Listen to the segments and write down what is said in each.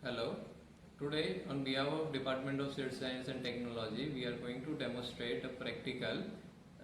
Hello. Today, on behalf of Department of Seed Science and Technology, we are going to demonstrate a practical.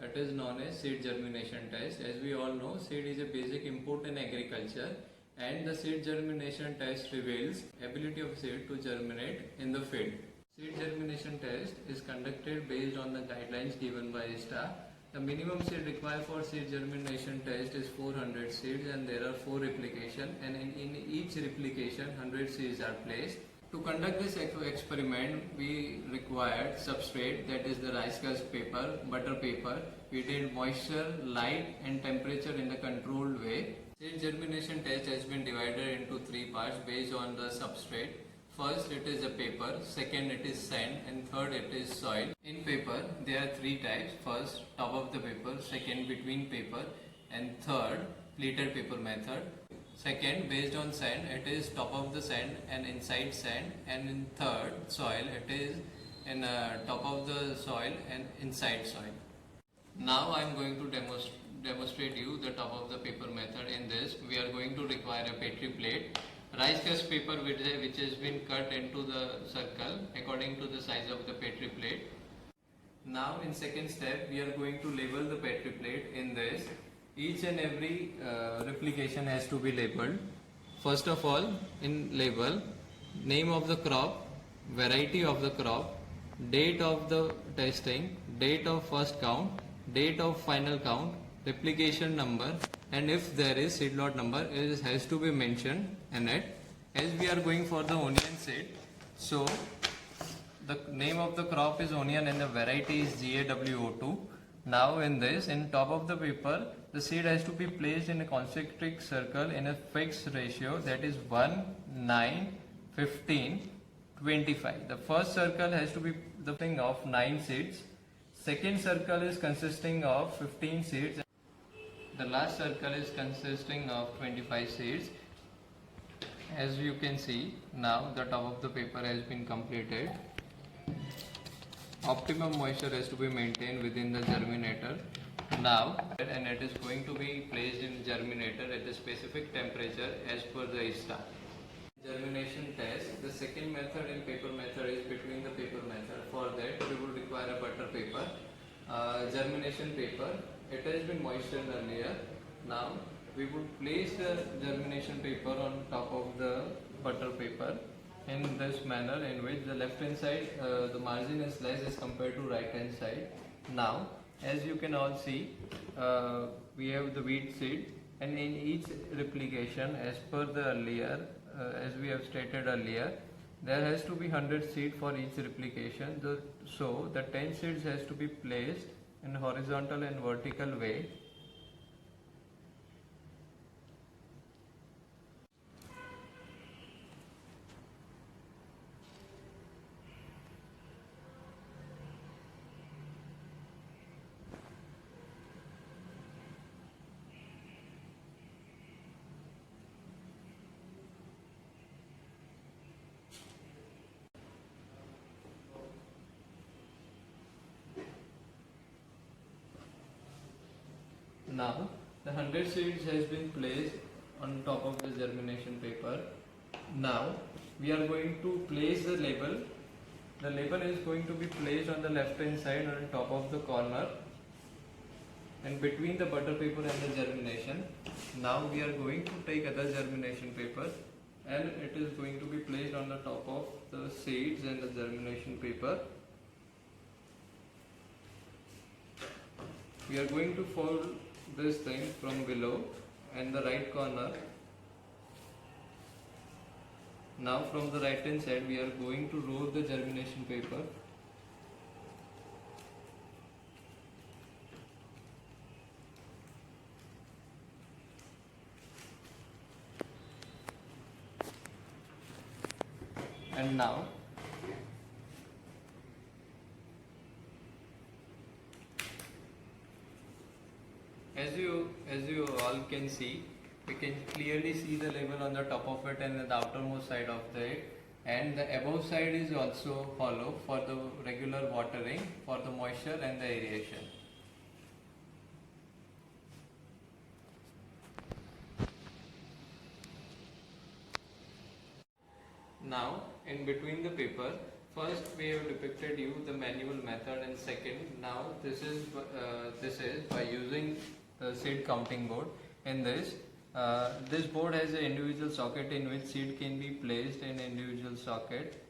It is known as seed germination test. As we all know, seed is a basic input in agriculture, and the seed germination test reveals ability of seed to germinate in the field. Seed germination test is conducted based on the guidelines given by ISTA. The minimum seed required for seed germination test is 400 seeds, and there are 4 replications, and in each replication 100 seeds are placed. To conduct this experiment, we required substrate, that is the rice husk paper, butter paper. We did moisture, light and temperature in the controlled way. Seed germination test has been divided into 3 parts based on the substrate. First it is a paper, second it is sand, and third it is soil. In paper there are 3 types. First, top of the paper, second, between paper, and third, pleated paper method. Second, based on sand, it is top of the sand and inside sand, and in third, soil, it is in top of the soil and inside soil. Now I am going to demonstrate you the top of the paper method. In this, we are going to require a petri plate, rice husk paper which has been cut into the circle according to the size of the petri plate. Now in second step, we are going to label the petri plate. In this, each and every replication has to be labeled. First of all, in label, name of the crop, variety of the crop, date of the testing, date of first count, date of final count, replication number, and if there is seed lot number, it has to be mentioned in it. As we are going for the onion seed, so the name of the crop is onion and the variety is GAWO2. Now in this, in top of the paper, the seed has to be placed in a concentric circle in a fixed ratio, that is 1, 9, 15, 25. The first circle has to be the thing of 9 seeds. Second circle is consisting of 15 seeds. The last circle is consisting of 25 seeds. As you can see, now the top of the paper has been completed. Optimum moisture has to be maintained within the germinator. Now, and it is going to be placed in germinator at a specific temperature as per the ISTA. Germination test. The second method in paper method is between the paper method. For that, we will require a butter paper, germination paper. It has been moistened earlier. Now, we would place the germination paper on top of the butter paper in this manner, in which the left hand side the margin is less as compared to right hand side. Now, as you can all see, we have the wheat seed, and in each replication, as per the earlier, as we have stated earlier, there has to be 100 seed for each replication. So the 10 seeds has to be placed in horizontal and vertical way. Now the 100 seeds has been placed on top of the germination paper. Now we are going to place the label. The label is going to be placed on the left hand side on top of the corner and between the butter paper and the germination. Now we are going to take other germination paper and it is going to be placed on the top of the seeds and the germination paper. We are going to fold this thing from below and the right corner. Now from the right hand side, we are going to roll the germination paper. And now as you all can see, we can clearly see the label on the top of it and the outermost side of it, and the above side is also hollow for the regular watering, for the moisture and the aeration. Now in between the paper, first we have depicted you the manual method, and second, now this is by using the seed counting board. In this board has an individual socket in which seed can be placed in individual socket.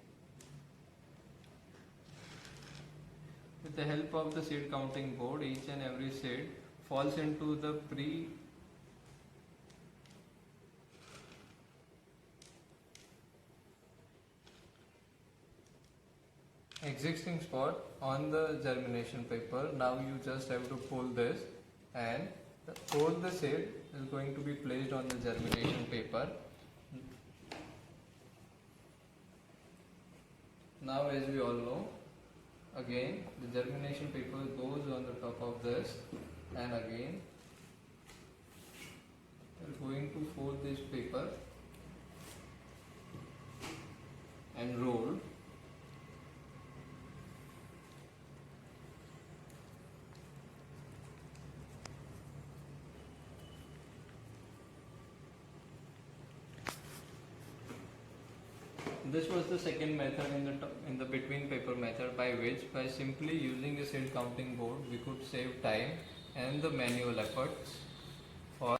With the help of the seed counting board, each and every seed falls into the existing spot on the germination paper. Now you just have to pull this, and all the seed is going to be placed on the germination paper. Now, as we all know, again the germination paper goes on the top of this, and again we are going to fold this paper and roll. This was the second method in the between paper method, by which by simply using a seed counting board we could save time and the manual efforts. For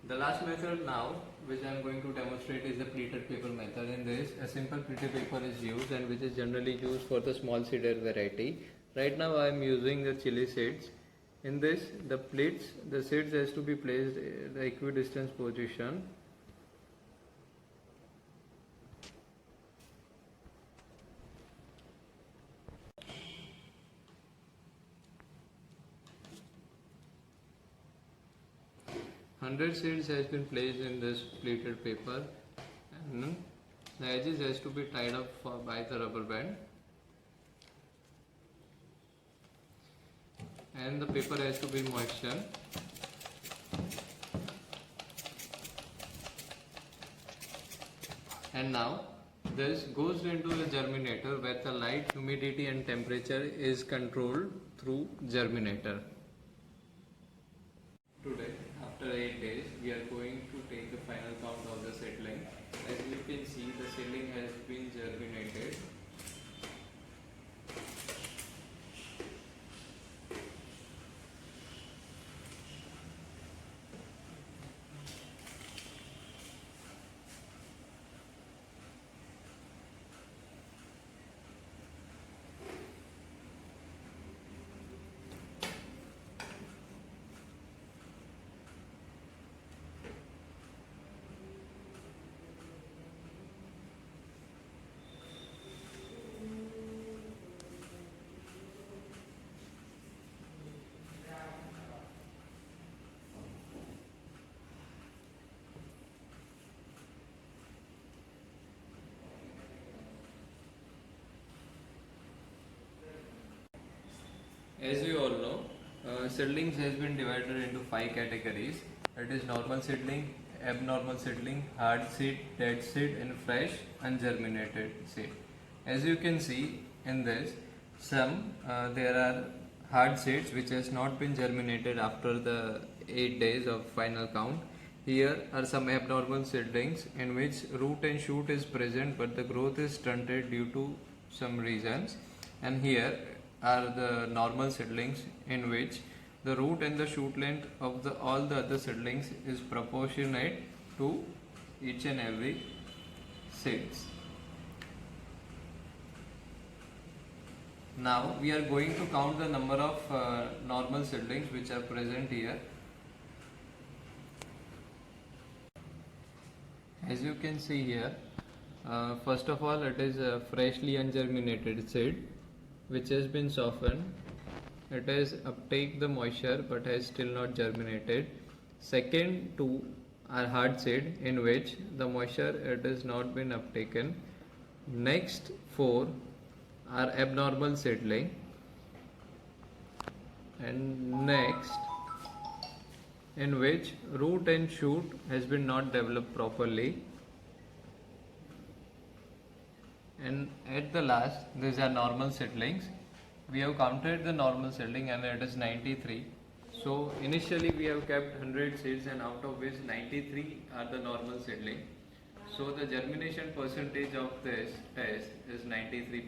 the last method now, which I am going to demonstrate, is the pleated paper method. In this, a simple pleated paper is used, and which is generally used for the small seeded variety. Right now I am using the chili seeds. In this, the seeds has to be placed in the equidistant position. Hundred seeds has been placed in this pleated paper, and the edges has to be tied up by the rubber band, and the paper has to be moistened. And now this goes into the germinator, where the light, humidity and temperature is controlled through germinator. Today, after 8 days, we are going to take the final count of the seedling. As you can see, the seedling has been germinated. As you all know, seedlings has been divided into 5 categories. It is normal seedling, abnormal seedling, hard seed, dead seed, and fresh ungerminated seed. As you can see in this, there are hard seeds which has not been germinated after the 8 days of final count. Here are some abnormal seedlings in which root and shoot is present, but the growth is stunted due to some reasons. And here are the normal seedlings in which the root and the shoot length of all the other seedlings is proportionate to each and every seeds. Now we are going to count the number of normal seedlings which are present here. As you can see here, first of all, it is a freshly ungerminated seed which has been softened. It has uptake the moisture but has still not germinated. Second two are hard seed in which the moisture it has not been uptaken. Next 4 are abnormal seedling, and next in which root and shoot has been not developed properly. And at the last, these are normal seedlings. We have counted the normal seedling and it is 93. So initially we have kept 100 seeds, and out of which 93 are the normal seedling. So the germination percentage of this test is 93%.